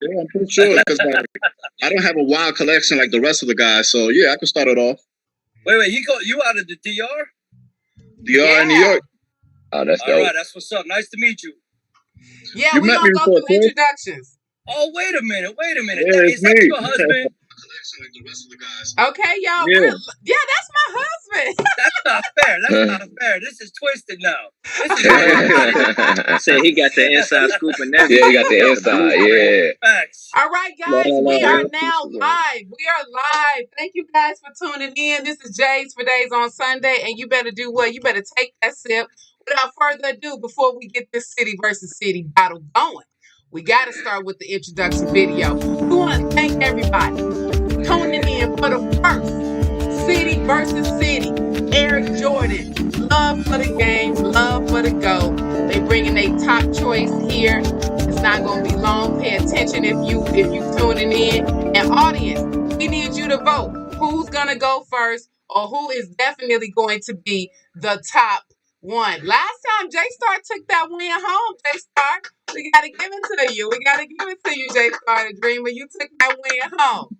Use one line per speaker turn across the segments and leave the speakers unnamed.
Yeah, I'm pretty sure because like I don't have a wild collection like the rest of the guys. So yeah, I can start it off.
Wait, you out of the DR?
DR in New York.
Oh, that's
all right. That's what's up. Nice to meet you.
Yeah,
You
we
met
gonna
me
go
before,
through introductions.
Oh, wait a minute.
Yeah,
Is that
me.
your husband?
Okay, y'all.
Yeah.
That's my husband.
That's not fair. This is twisted now. This is
Say he got the inside scoop and everything. Yeah, he got the inside. Yeah.
Facts.
All right, guys, we are now live. We are live. Thank you guys for tuning in. This is Jays4Dayz on Sunday, and you better do what? You better take that sip. Without further ado, before we get this city versus city battle going, we got to start with the introduction video. We want to thank everybody tuning in for the first city versus city. Eric Jordan, love for the game, love for the go. They bringing a top choice here. It's not going to be long. Pay attention if you tuning in. And audience, we need you to vote. Who's going to go first, or who is definitely going to be the top one? Last time J-Star took that win home, J-Star. We got to give it to you. J-Star, the dreamer. You took that win home.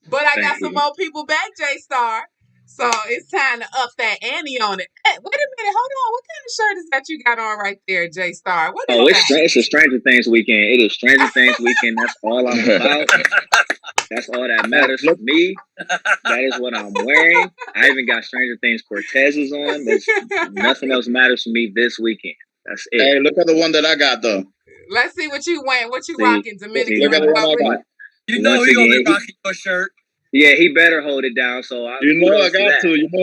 But I got some more people back, J-Star. So it's time to up that ante on it. Hey, wait a minute, hold on. What kind of shirt is that you got on right there, J-Star? What is that?
It's a Stranger Things weekend. It is Stranger Things weekend. That's all I'm about. That's all that matters for me. That is what I'm wearing. I even got Stranger Things Cortezes on. Nothing else matters for me this weekend. That's it.
Hey, look at the one that I got though.
Let's see what you wearing. What you rocking, Dominican?
Look at the one I got.
You know he's gonna be rocking your shirt.
Yeah, he better hold it down. So I got to.
You know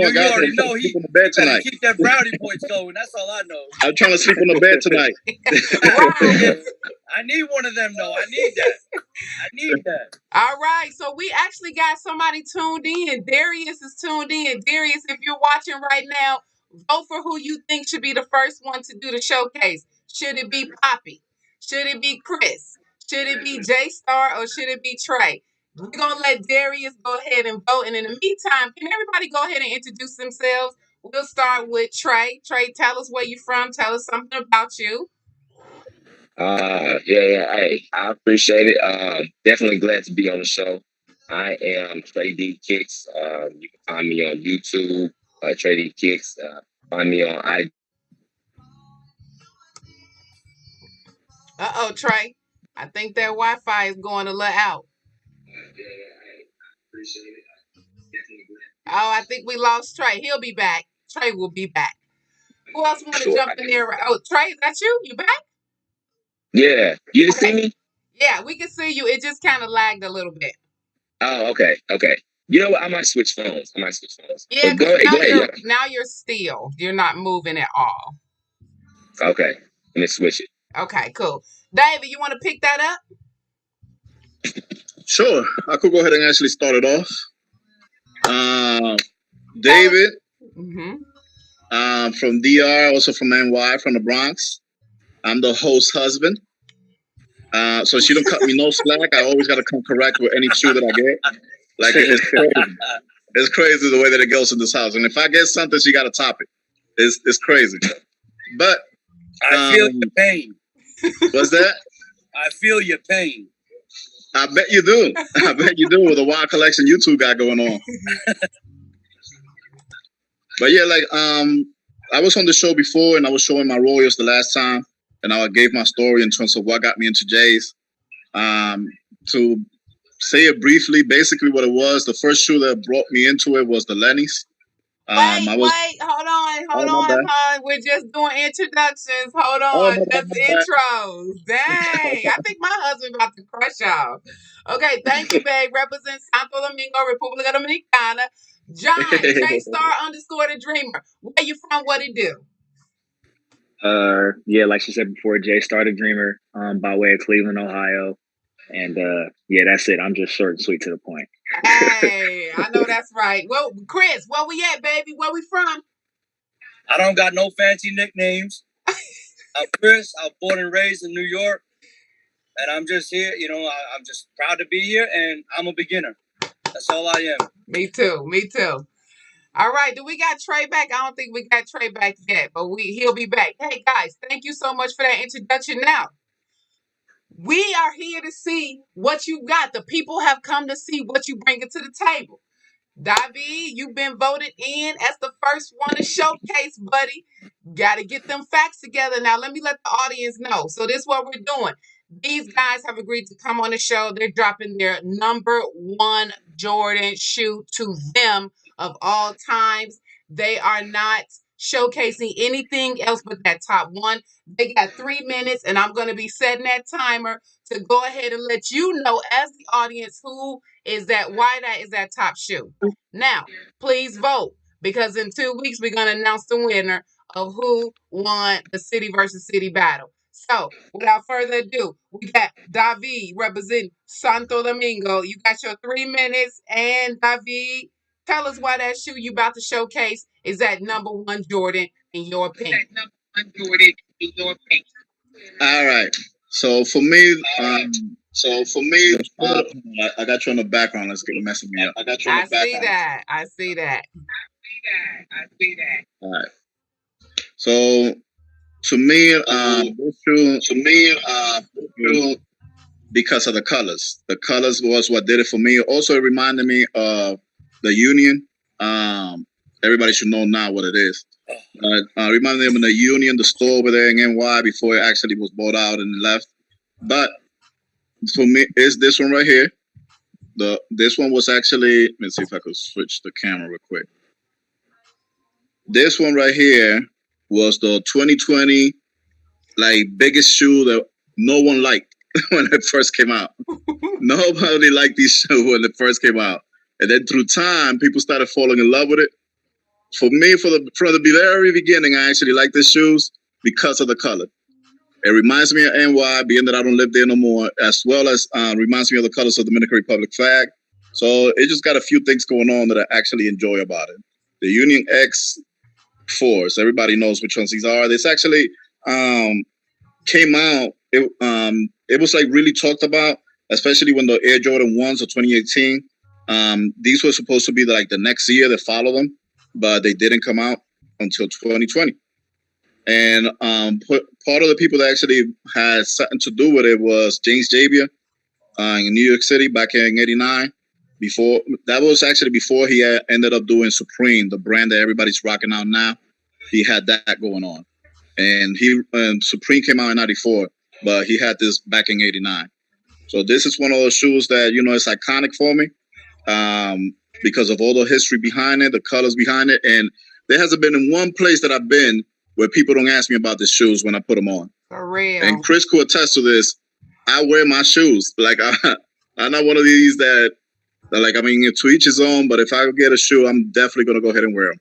I got to. Sleep on the bed tonight.
Keep that brownie points going. That's all I know.
I'm trying to sleep on the bed tonight.
I need one of them though. I need that.
All right. So we actually got somebody tuned in. Darius is tuned in. Darius, if you're watching right now, vote for who you think should be the first one to do the showcase. Should it be Poppy? Should it be Chris? Should it be J-Star or should it be Trey? We're going to let Darius go ahead and vote. And in the meantime, can everybody go ahead and introduce themselves? We'll start with Trey. Trey, tell us where you're from. Tell us something about you.
Hey, I appreciate it. Definitely glad to be on the show. I am Trey D Kicks. You can find me on YouTube, Trey D Kicks. Find me on IG.
Uh-oh, Trey. I think that Wi-Fi is going a little out.
Appreciate it.
Oh, I think we lost Trey. He'll be back. Trey will be back. Who else want to jump in there? Oh, Trey, is that you? You back?
Yeah. You didn't see me?
Yeah, we can see you. It just kind of lagged a little bit.
Oh, okay. You know what? I might switch phones.
Yeah, now you're still. You're not moving at all.
Okay. Let me switch it.
Okay, cool. David, you want to pick that up?
Sure. I could go ahead and actually start it off. David, from DR, also from NY, from the Bronx. I'm the host husband. So she don't cut me no slack. I always got to come correct with any shoe that I get. Like, it's crazy. It's crazy the way that it goes in this house. And if I get something, she got to top it. It's crazy. But
I feel your pain.
What's that?
I feel your pain.
I bet you do. With the wild collection you two got going on. But yeah, like I was on the show before and I was showing my Royals the last time, and I gave my story in terms of what got me into Jays. To say it briefly, basically what it was, the first shoe that brought me into it was the Lenny's.
Hold on. We're just doing introductions. Hold on. That's intros. Dang. I think my husband about to crush y'all. Okay, thank you, babe. Represent Santo Domingo, República Dominicana. John, J-Star _ the Dreamer. Where you from? What it do?
Yeah, like she said before, J-Star the Dreamer, by way of Cleveland, Ohio. And yeah, that's it. I'm just short and sweet to the point.
Hey, I know that's right. Well, Chris, where we at, baby? Where we from?
I don't got no fancy nicknames. I'm Chris. I'm born and raised in New York. And I'm just here, I'm just proud to be here, and I'm a beginner. That's all I am.
Me too. All right, do we got Trey back? I don't think we got Trey back yet, but he'll be back. Hey, guys, thank you so much for that introduction now. We are here to see what you got. The people have come to see what you bring to the table. David, you've been voted in as the first one to showcase, buddy. Got to get them facts together. Now, let me let the audience know. So, this is what we're doing. These guys have agreed to come on the show. They're dropping their number one Jordan shoe to them of all times. They are not showcasing anything else but that top one. They got 3 minutes, and I'm going to be setting that timer to go ahead and let you know, as the audience, why that is that top shoe. Now, please vote, because in 2 weeks we're going to announce the winner of who won the city versus city battle. So, without further ado, we got David representing Santo Domingo. You got your 3 minutes, and David, tell us why that shoe you about to showcase is that number one Jordan in your opinion.
All right. So for me, I got you on the background. Let's get messing me up.
I see that.
All right. So to me, because of the colors. The colors was what did it for me. Also, it reminded me of the Union. Everybody should know now what it is. Reminded me of the Union, the store over there in NY before it actually was bought out and left. But for me, it's this one right here. This one was actually, let me see if I could switch the camera real quick. This one right here was the 2020 biggest shoe that no one liked when it first came out. Nobody liked these shoes when it first came out. And then through time, people started falling in love with it. For me, from the very beginning, I actually like these shoes because of the color. It reminds me of NY, being that I don't live there no more, as well as reminds me of the colors of the Dominican Republic flag. So it just got a few things going on that I actually enjoy about it. The Union X4s, everybody knows which ones these are. This actually came out. It was really talked about, especially when the Air Jordan 1s of 2018. These were supposed to be the next year that followed them, but they didn't come out until 2020. And part of the people that actually had something to do with it was James Javier in New York City back in '89. That was actually before he ended up doing Supreme, the brand that everybody's rocking out now. He had that going on, and Supreme came out in '94, but he had this back in '89. So this is one of those shoes that it's iconic for me because of all the history behind it, the colors behind it, and there hasn't been in one place that I've been where people don't ask me about the shoes when I put them on.
For real.
And Chris could attest to this. I wear my shoes. I'm not one of these that to each his own, but if I get a shoe, I'm definitely going to go ahead and wear them.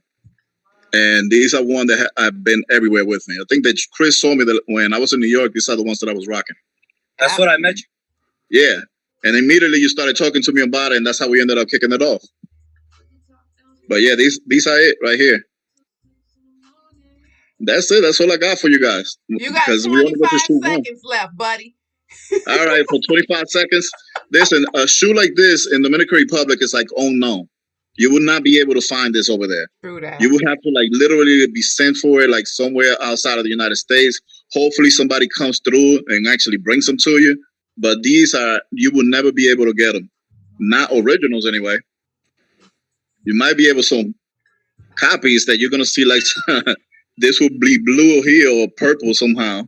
And these are one that I've been everywhere with me. I think that Chris saw me that when I was in New York, these are the ones that I was rocking.
That's what I met you.
Yeah. And immediately you started talking to me about it, and that's how we ended up kicking it off. But yeah, these are it right here. That's it. That's all I got for you guys.
You got 25 seconds left, buddy.
All right, for 25 seconds. Listen, a shoe like this in Dominican Republic is unknown. You would not be able to find this over there.
True that.
You would have to literally be sent for it somewhere outside of the United States. Hopefully somebody comes through and actually brings them to you. But you will never be able to get them. Not originals anyway. You might be able some copies that you're going to see this will be blue here or purple somehow.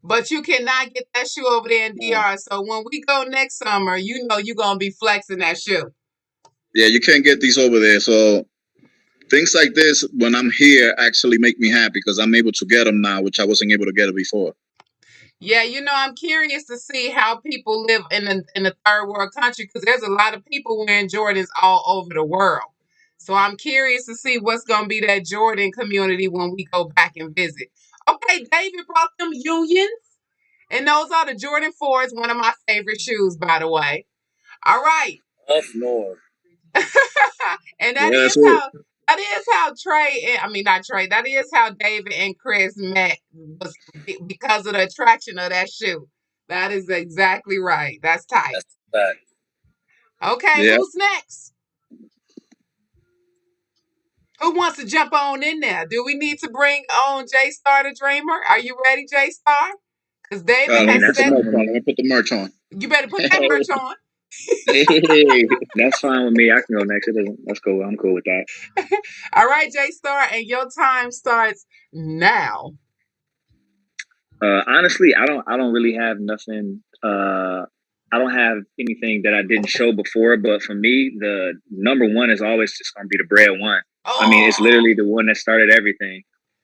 But you cannot get that shoe over there in DR. So when we go next summer, you're going to be flexing that shoe.
Yeah, you can't get these over there. So things like this, when I'm here, actually make me happy because I'm able to get them now, which I wasn't able to get it before.
Yeah, I'm curious to see how people live in the third world country because there's a lot of people wearing Jordans all over the world. So I'm curious to see what's going to be that Jordan community when we go back and visit. Okay, David brought them Unions. And those are the Jordan 4s, one of my favorite shoes, by the way. All right.
Of Noir.
And that is how Trey, that is how David and Chris met was because of the attraction of that shoe. That is exactly right. That's tight.
That's fact.
Okay, yeah. Who's next? Who wants to jump on in there? Do we need to bring on J-Star the Dreamer? Are you ready, J-Star? Because David
let me
has
put the
said,
merch on. Let me put the merch on.
you better put that merch on.
That's fine with me. I can go next. That's cool. I'm cool with that.
All right, J Star, and your time starts now.
Honestly, I don't really have nothing. I don't have anything that I didn't show before. But for me, the number one is always just gonna be the Bred one.
Oh.
I mean, it's literally the one that started everything.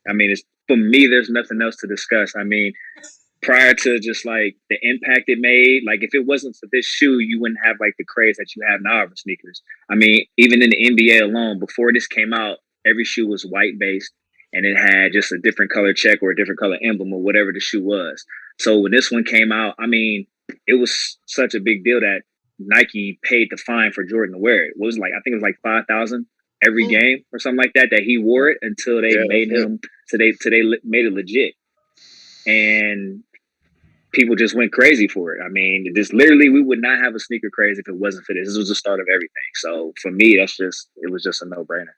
I mean, it's for me. There's nothing else to discuss. I mean, prior to just like the impact it made, like if it wasn't for this shoe, you wouldn't have like the craze that you have now for sneakers. I mean, even in the NBA alone, before this came out, every shoe was white based and it had just a different color check or a different color emblem or whatever the shoe was. So when this one came out, I mean, it was such a big deal that Nike paid the fine for Jordan to wear it. It was like, I think it was like 5,000 every game or something like that he wore it until they made him, till they made it legit. And people just went crazy for it. I mean, this literally, we would not have a sneaker craze if it wasn't for this. This was the start of everything. So for me, it was just a no-brainer.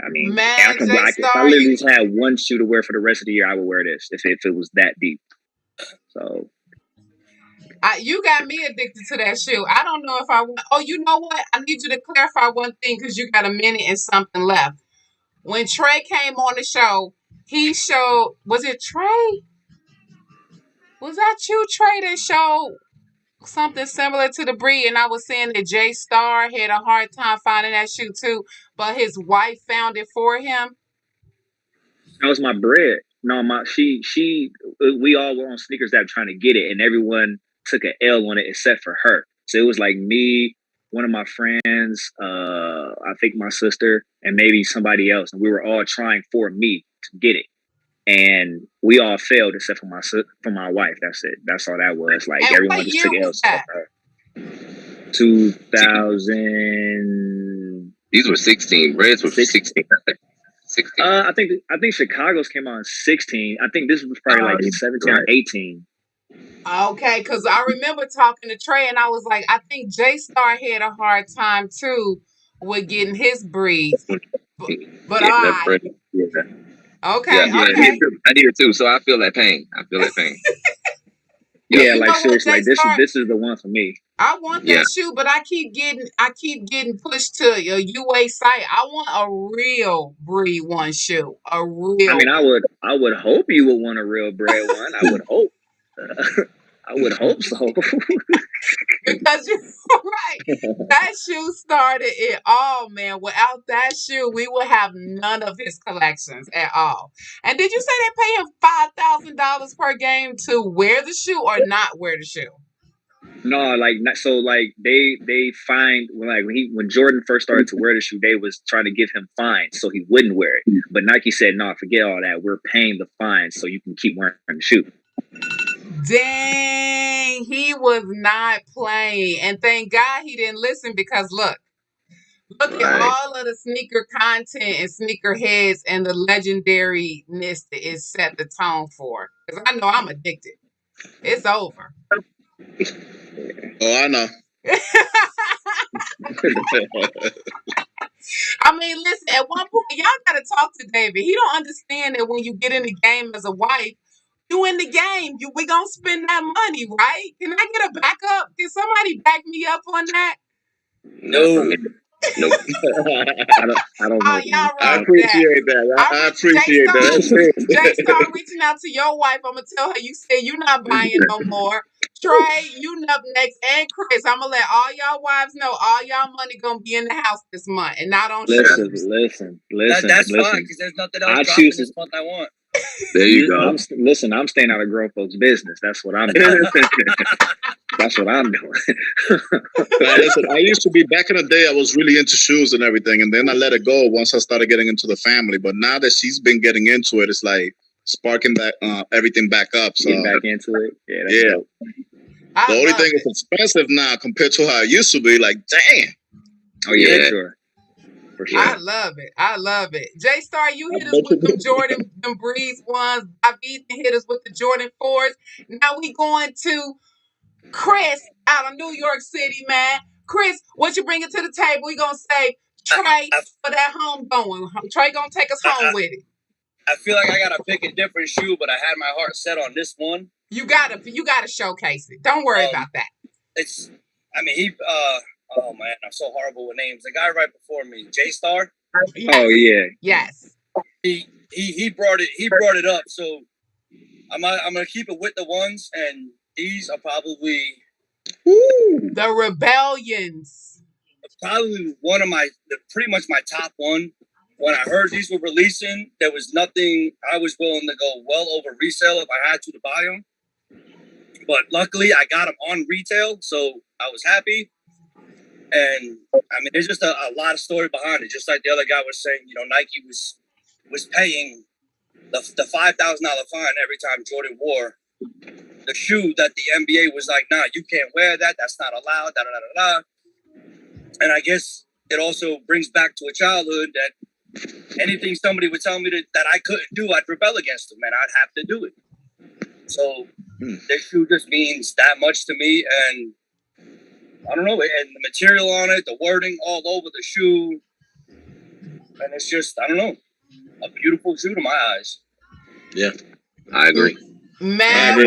I mean,
Man,
if I literally just had one shoe to wear for the rest of the year, I would wear this if it was that deep. So.
You got me addicted to that shoe. I don't know if I want. Oh, you know what? I need you to clarify one thing because you got a minute and something left. When Trey came on the show, he showed. Was it Trey? Was that you, Trey, that showed something similar to the Bred? And I was saying that J Star had a hard time finding that shoe too, but his wife found it for him.
That was my Bred. No, we all were on sneakers that were trying to get it, and everyone took an L on it except for her. So it was like me, one of my friends, I think my sister, and maybe somebody else, and we were all trying for me to get it. And we all failed except for my wife. That's it. That's all that was. Like
and
everyone just took L's except for her. 2000.
These were 16. Breds were 16. 16.
I think Chicago's came out in 16. I think this was probably like 17 or 18.
Okay, because I remember talking to Trey and I was like, I think J Star had a hard time too with getting his breeds. But Okay.
I need it too, so I feel that pain.
Yeah, like seriously, like this is the one for me.
I want that shoe, but I keep getting pushed to a UA site. I want a real Bred one shoe. A real.
I mean, I would hope you would want a real Bred one. I would hope. I would hope so.
Because you're right. That shoe started it all, man. Without that shoe, we would have none of his collections at all. And did you say they pay him $5,000 per game to wear the shoe or not wear the shoe?
No, they find when Jordan first started to wear the shoe, they was trying to give him fines so he wouldn't wear it. But Nike said, "No, forget all that. We're paying the fines so you can keep wearing the shoe."
Dang, he was not playing. And thank God he didn't listen because look at all of the sneaker content and sneaker heads and the legendariness that it set the tone for. Because I know I'm addicted. It's over.
Oh, I know.
I mean, listen, at one point, y'all got to talk to David. He don't understand that when you get in the game as a wife, you in the game. We gonna spend that money, right? Can I get a backup? Can somebody back me up on that?
No. Nope.
I don't know.
I appreciate that. I appreciate that.
Jay Star reaching out to your wife. I'm gonna tell her you said you're not buying no more. Trey, you up next, and Chris. I'm gonna let all y'all wives know all y'all money gonna be in the house this month and not on shoes.
Listen.
That's fine because there's nothing else dropping this month I want.
There you go.
I'm staying out of grown folks' business. That's what I'm doing. That's what I'm doing.
Listen, I used to be, back in the day, I was really into shoes and everything. And then I let it go once I started getting into the family. But now that she's been getting into it, it's like sparking that everything back up. So
getting back into it.
Yeah.
Dope.
The only thing is expensive now compared to how it used to be. Like, damn.
Oh, yeah. For sure.
I love it. J Star, you hit us with them Jordan, them Breeze ones. David hit us with the Jordan 4s. Now we going to Chris out of New York City, man. Chris, what you bringing to the table? We gonna say Trey for that home going. Trey gonna take us home with it.
I feel like I gotta pick a different shoe, but I had my heart set on this one.
You gotta showcase it. Don't worry about that.
Oh man, I'm so horrible with names. The guy right before me, J-Star.
Yes.
Oh yeah.
Yes.
He brought it up. So I'm gonna keep it with the ones, and these are probably
the Rebellions.
Probably pretty much my top one. When I heard these were releasing, there was nothing I was willing to go well over resale if I had to buy them. But luckily, I got them on retail, so I was happy. And I mean, there's just a lot of story behind it. Just like the other guy was saying, Nike was paying the $5,000 fine every time Jordan wore the shoe that the NBA was like, nah, you can't wear that. That's not allowed. Da da da da. And I guess it also brings back to a childhood that anything somebody would tell me that I couldn't do, I'd rebel against them, and I'd have to do it. So this shoe just means that much to me, and I don't know, and the material on it, the wording all over the shoe, and it's just, I don't know, a beautiful shoe to my eyes.
Yeah, I agree.
Man,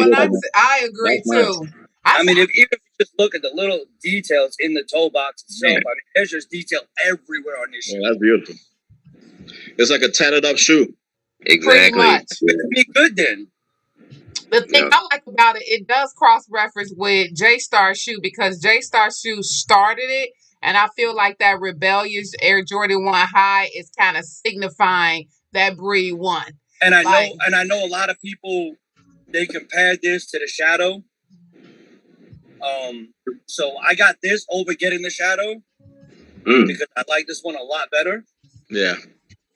I agree too.
I mean, even if you just look at the little details in the toe box itself, I mean, there's just detail everywhere on this shoe.
Yeah, that's beautiful. It's like a tatted up shoe.
Exactly.
It'd be good then.
The thing I like about it, it does cross-reference with J-Star's shoe because J-Star's shoe started it, and I feel like that rebellious Air Jordan 1 High is kind of signifying that Bred won.
And I know a lot of people, they compared this to the Shadow. So I got this over getting the Shadow because I like this one a lot better.
Yeah.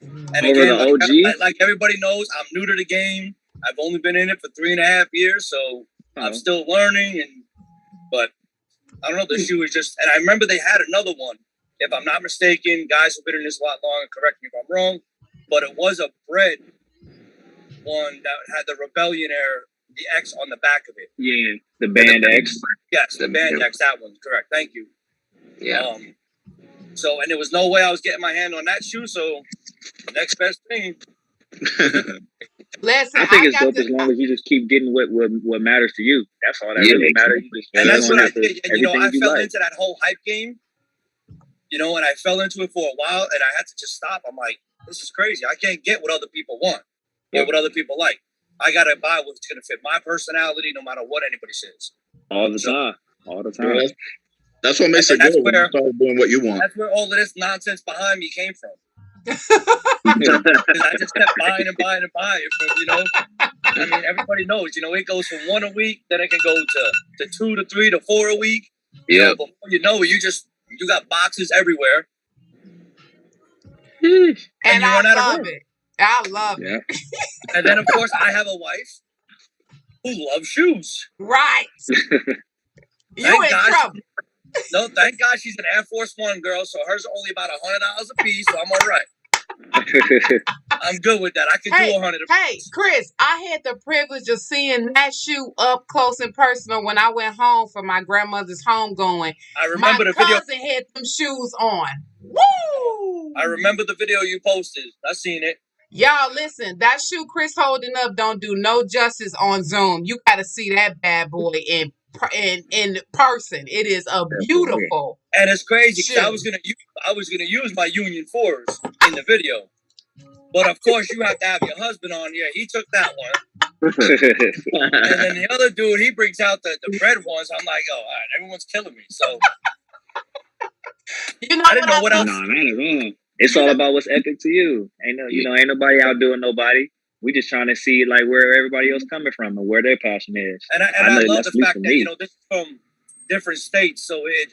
And over the OG? Like everybody knows, I'm new to the game. I've only been in it for 3.5 years, so I'm still learning. But I don't know, the shoe is just, and I remember they had another one. If I'm not mistaken, guys who've been in this a lot longer, correct me if I'm wrong, but it was a Bred one that had the Rebellionaire, the X on the back of it.
Yeah, the Band X.
Yes, the Band X, that one, correct. Thank you.
Yeah.
So, and there was no way I was getting my hand on that shoe, so next best thing.
Listen,
I think it's dope as long as you just keep getting what matters to you. That's all that really matters.
And that's what I did. And, I fell into that whole hype game, and I fell into it for a while, and I had to just stop. I'm like, this is crazy. I can't get what other people want or what other people like. I got to buy what's going to fit my personality no matter what anybody says.
All the time.
Yeah, that's what makes it good when you start doing what you want.
That's where all of this nonsense behind me came from. I just kept buying and buying and buying. I mean, everybody knows, it goes from 1 a week, then it can go to 2 to 3 to 4 a week.
Yeah.
Before you know it, you got boxes everywhere.
And I love it. I love it.
And then, of course, I have a wife who loves shoes.
Right. You in trouble.
No, thank God she's an Air Force One girl, so hers are only about $100 a piece, so I'm all right. I'm good with that. I can do 100 a piece.
Hey, Chris, I had the privilege of seeing that shoe up close and personal when I went home for my grandmother's homegoing.
I remember the video.
My cousin had them shoes on. Woo!
I remember the video you posted. I seen it.
Y'all, listen, that shoe Chris holding up don't do no justice on Zoom. You got to see that bad boy in person. It is a beautiful
and it's crazy because I was gonna use my Union 4s in the video, but of course you have to have your husband on here. He took that one, and then the other dude he brings out the Bred ones. I'm like, oh, all right, everyone's killing me. So
I
didn't know what else.
No, not at all. It's all about what's epic to you. Ain't nobody outdoing nobody. We just trying to see like where everybody else coming from and where their passion is.
And I love the fact that this is from different states, so it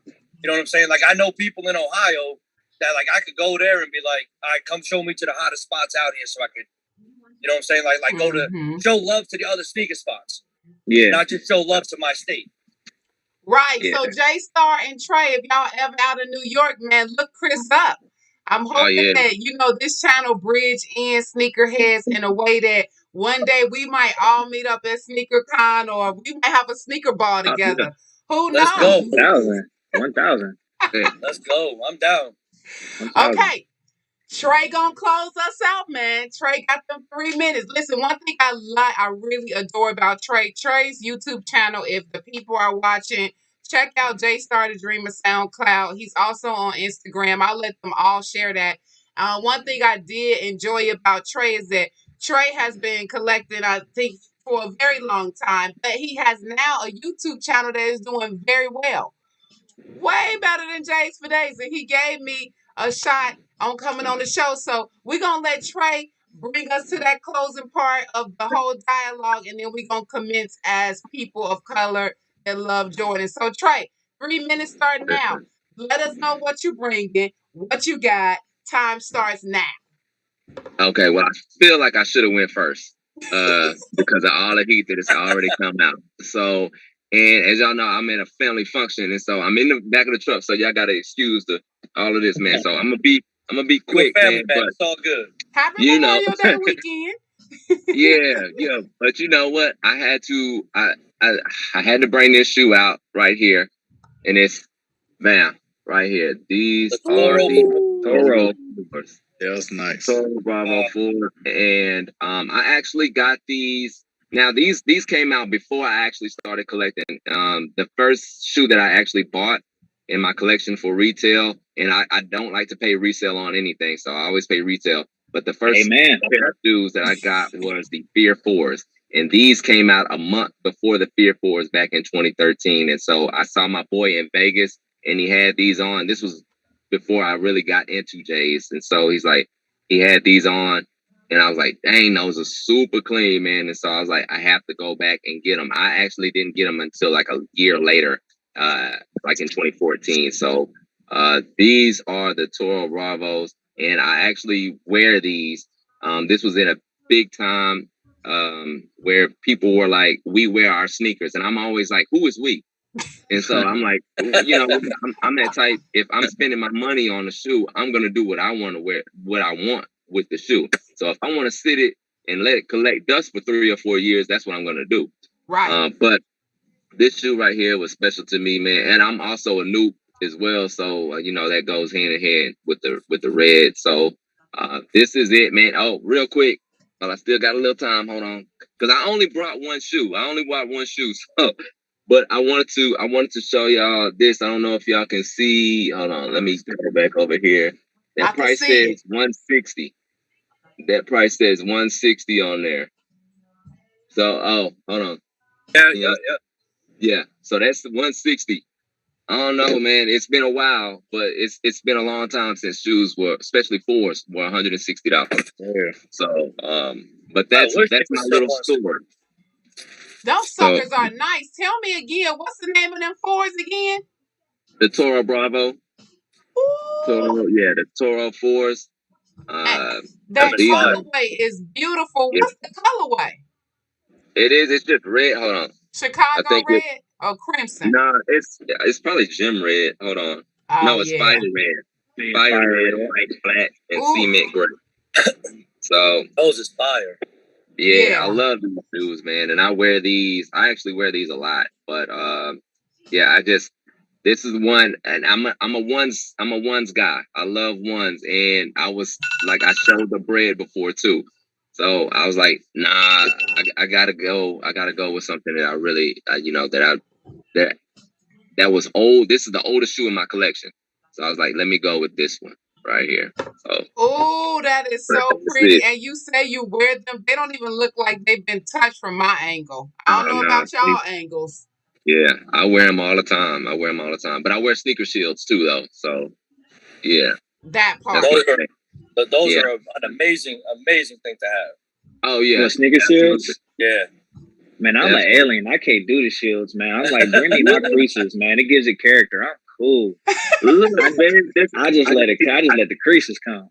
you know what I'm saying. Like I know people in Ohio that like I could go there and be like, all right, come show me to the hottest spots out here, so I could, you know what I'm saying, like go to show love to the other sneaker spots, not just show love to my state.
Right. Yeah. So J-Star and Trey, if y'all ever out of New York, man, look Chris up. I'm hoping that, this channel bridge in sneakerheads in a way that one day we might all meet up at SneakerCon or we might have a sneaker ball together. Who knows?
Let's go.
1,000.
Let's go. I'm down.
1,000. Okay. Trey gonna close us out, man. Trey got them 3 minutes. Listen, one thing I really adore about Trey's YouTube channel, if the people are watching, check out Jays4Dayz Dreamer SoundCloud. He's also on Instagram. I'll let them all share that. One thing I did enjoy about Trey is that Trey has been collecting, I think, for a very long time, but he has now a YouTube channel that is doing very well. Way better than Jays4Dayz. And he gave me a shot on coming on the show. So we're going to let Trey bring us to that closing part of the whole dialogue. And then we're going to commence as people of color that love Jordan. So, Trey, 3 minutes start now. Let us know what you're bringing, what you got. Time starts now.
Okay, well, I feel like I should have went first because of all the heat that has already come out. So, and as y'all know, I'm in a family function, and so I'm in the back of the truck. So y'all gotta excuse all of this, man. So I'm gonna be quick, man. But
it's all good.
Happy Memorial Day weekend.
yeah. But you know what? I had to bring this shoe out right here, and it's right here. These are the Toro.
Yeah, that's nice.
Toro Bravo 4, and I actually got these. Now these came out before I actually started collecting. The first shoe that I actually bought in my collection for retail, and I don't like to pay resale on anything, so I always pay retail. But the first pair of shoes that I got was the Fear 4s, and these came out a month before the Fear 4s back in 2013. And so I saw my boy in Vegas, and he had these on. This was before I really got into Jays, and so he had these on. And I was like, dang, those are super clean, man. And so I was like, I have to go back and get them. I actually didn't get them until like a year later, like in 2014. So these are the Toro Bravos, and I actually wear these. This was in a big time where people were like, we wear our sneakers. And I'm always like, who is we? And so I'm like, I'm that type. If I'm spending my money on a shoe, I'm going to do what I want to wear, what I want with the shoe. So if I want to sit it and let it collect dust for 3 or 4 years, that's what I'm going to do.
Right.
But this shoe right here was special to me, man. And I'm also a noob as well. So, that goes hand in hand with the red. So this is it, man. Oh, real quick. Well, I still got a little time. Hold on. Because I only brought one shoe. I only bought one shoe. So, but I wanted to show y'all this. I don't know if y'all can see. Hold on. Let me go back over here. That price says $160. That price says $160 on there. So, hold on. Yeah. So that's the $160. I don't know, man. It's been a while, but it's been a long time since shoes were, especially 4s, were $160.
Yeah.
So, but that's my little store.
Those suckers are nice. Tell me again, what's the name of them 4s again?
The Toro Bravo.
Ooh.
The Toro 4s.
That colorway is beautiful. Yeah. What's the colorway?
It's just red. Hold on.
Chicago red or crimson?
No, it's probably gym red. Hold on.
Oh,
no, it's fire red. Fire red, white, black, and cement gray. So
those is fire.
Yeah, I love these shoes, man. And I wear these. I actually wear these a lot. But this is one, and I'm a ones guy. I love ones, and I was like, I showed the Bred before too. So I was like, nah, I gotta go. I gotta go with something that I really, that was old. This is the oldest shoe in my collection. So I was like, let me go with this one right here. So.
Oh, that is so pretty. And you say you wear them. They don't even look like they've been touched from my angle. I don't know about y'all angles.
Yeah, I wear them all the time. But I wear sneaker shields too, though. So, yeah.
That part.
Those are an amazing thing to have.
Oh, yeah.
Sneaker shields?
Yeah.
Man, I'm an alien. I can't do the shields, man. I'm like, bring me my creases, man. It gives it character. I'm cool. I just let the creases come.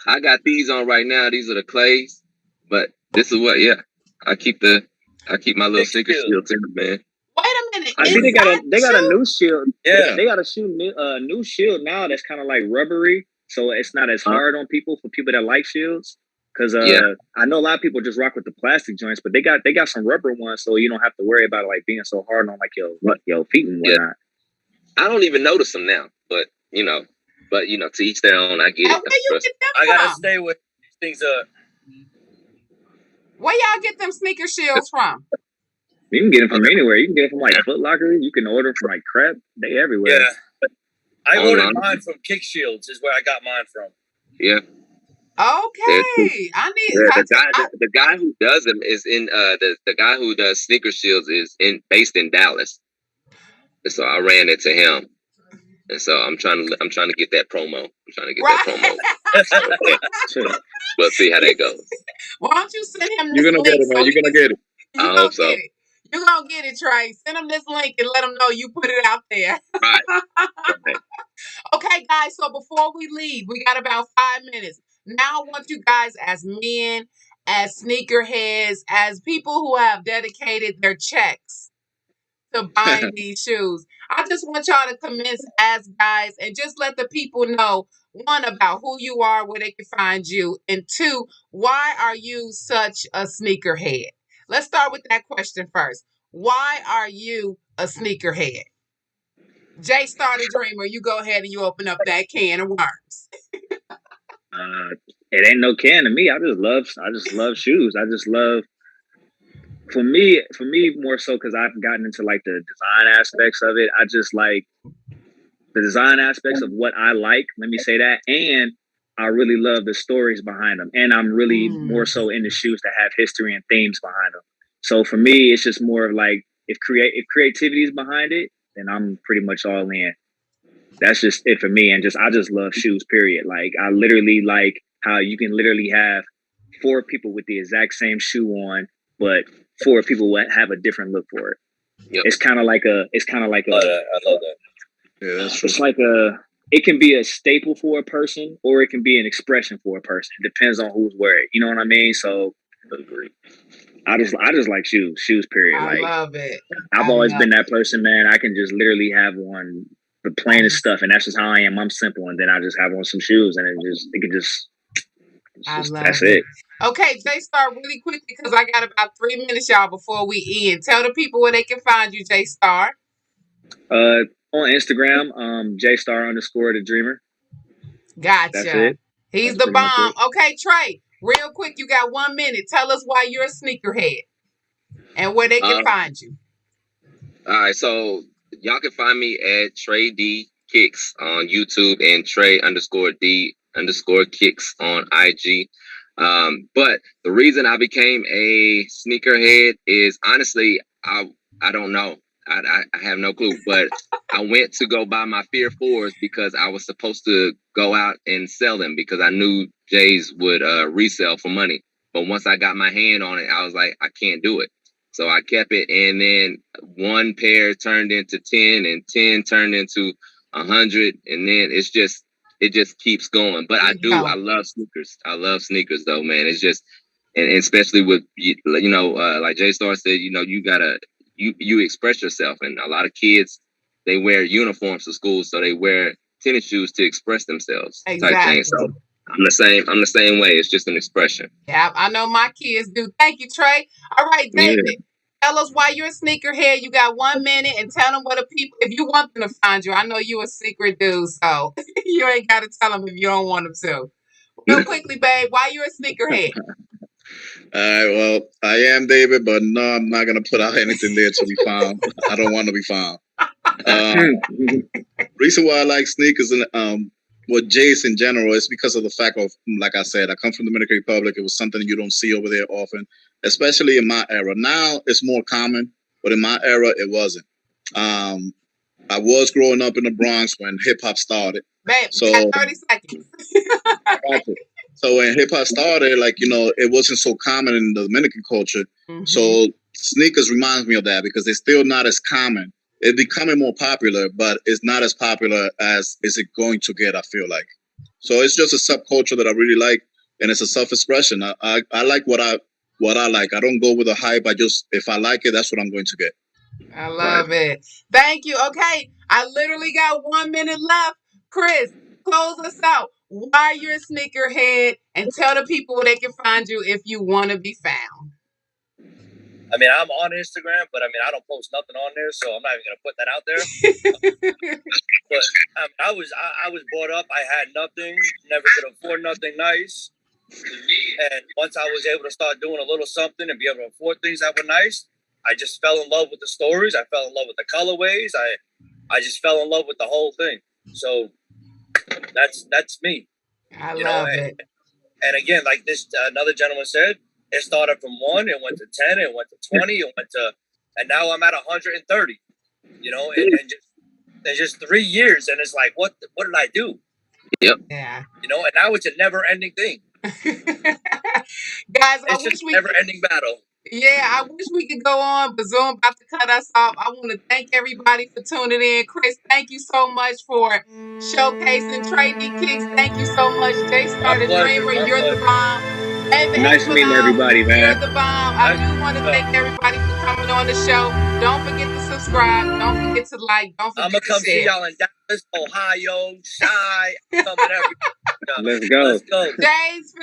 I got these on right now. These are the clays. But this is what, I keep my little sneaker shields in them, man.
Wait a minute.
I think they got a new shield. Yeah. They got a new shield now that's kind of like rubbery. So it's not as hard on people for people that like shields. Because I know a lot of people just rock with the plastic joints, but they got some rubber ones, so you don't have to worry about it, like being so hard on like your feet and whatnot.
I don't even notice them now, but But you know, to each their own. I get it.
Where you get them
I gotta
from?
stay with things.
Where y'all get them sneaker shields from?
You can get them from anywhere. You can get them from like Foot Locker. You can order from like Crep. They everywhere.
Yeah. I
Online.
ordered mine from Kick Shields. Is where I got mine from.
Yeah.
Okay. I need
the guy who does them is in the guy who does sneaker shields is based in Dallas. And so I ran into him. And so I'm trying to get that promo. I'm trying to get that promo. We'll see how that goes.
Why don't you send him
You're gonna get it, man. You're gonna get it.
I hope so.
You're gonna get it, Trey. Send him this link and let him know you put it out there.
Right.
Okay, guys. So before we leave, we got about 5 minutes. Now I want you guys as men, as sneakerheads, as people who have dedicated their checks to buying these shoes. I just want y'all to commence as guys and just let the people know, one, about who you are, where they can find you, and two, why are you such a sneakerhead? Let's start with that question first. Why are you a sneakerhead? Jays4Dayz the Dreamer, you go ahead and you open up that can of worms.
It ain't no can to me. I just love shoes. I just love. For me, more so because I've gotten into like the design aspects of it. I just like the design aspects of what I like. Let me say that, and I really love the stories behind them. And I'm really more so into shoes that have history and themes behind them. So for me, it's just more of like if creativity is behind it, then I'm pretty much all in. That's just it for me. And I just love shoes. Period. Like I literally like how you can literally have 4 people with the exact same shoe on, but 4 people will have a different look for it.
Yep.
It's kind of like a.
I love that.
Yeah, that's true.
It's like it can be a staple for a person, or it can be an expression for a person. It depends on who's wearing it. You know what I mean? So, I just like shoes. Period.
I love it.
I've always been that person, man. I can just literally have on the plainest stuff, and that's just how I am. I'm simple, and then I just have on some shoes, and that's it.
Okay, Jaystar, really quickly, because I got about 3 minutes, y'all, before we end. Tell the people where they can find you, Jaystar.
On Instagram, Jaystar_the Dreamer.
Gotcha.
That's it.
He's the bomb. Okay, Trey, real quick, you got 1 minute. Tell us why you're a sneakerhead and where they can find you.
All right, so y'all can find me at Trey D Kicks on YouTube and Trey_D_Kicks on IG. But the reason I became a sneakerhead is honestly, I don't know. I have no clue, but I went to go buy my Fear 4s because I was supposed to go out and sell them because I knew Jays would resell for money. But once I got my hand on it, I was like, I can't do it. So I kept it, and then 1 pair turned into 10, and 10 turned into 100, and then it just keeps going. But I love sneakers. I love sneakers, though, man. It's just, and especially with like Jaystar said, you gotta. You express yourself, and a lot of kids, they wear uniforms to school, so they wear tennis shoes to express themselves.
Exactly.
Type thing. So I'm the same way. It's just an expression.
Yeah, I know my kids do. Thank you, Trey. All right, David, tell us why you're a sneakerhead. You got 1 minute, and tell them what the people, if you want them to find you. I know you a secret dude, so you ain't got to tell them if you don't want them to. Real quickly, babe, why you a sneakerhead?
All right, well, I am David, but no, I'm not going to put out anything there to be found. I don't want to be found. Reason why I like sneakers and Jays in general is because of the fact of, like I said, I come from the Dominican Republic. It was something you don't see over there often, especially in my era. Now it's more common, but in my era, it wasn't. I was growing up in the Bronx when hip-hop started.
Babe,
so
30 seconds.
So when hip-hop started, it wasn't so common in the Dominican culture. Mm-hmm. So sneakers reminds me of that because they're still not as common. It's becoming more popular, but it's not as popular as is it going to get, I feel like. So it's just a subculture that I really like, and it's a self-expression. I like what I like. I don't go with the hype. If I like it, that's what I'm going to get.
I love it. Thank you. Okay, I literally got 1 minute left. Chris, close us out. Why you're a sneakerhead, and tell the people where they can find you if you want to be found.
I mean, I'm on Instagram, but I don't post nothing on there, so I'm not even gonna put that out there. But I was brought up. I had nothing. Never could afford nothing nice. And once I was able to start doing a little something and be able to afford things that were nice, I just fell in love with the stories. I fell in love with the colorways. I just fell in love with the whole thing. So that's me.
I love it.
And again, like this another gentleman said, it started from 1, it went to 10, it went to 20, and now I'm at 130. You know, and just 3 years, and it's like, what did I do?
Yep.
Yeah.
You know, and now it's a never-ending thing.
Guys,
it's just a never-ending battle.
Yeah, I wish we could go on, but Zoom about to cut us off. I want to thank everybody for tuning in. Chris, thank you so much for showcasing Trey D Kicks. Thank you so much. J-Star the Dreamer, you're the bomb. And
nice meeting everybody, man.
You're the bomb. I do want to thank everybody for coming on the show. Don't forget to subscribe. Don't forget to like. Don't forget to share. I'm going to come see
y'all in Dallas, Ohio, Chi.
Let's go.
Let's go.
Jays4Dayz.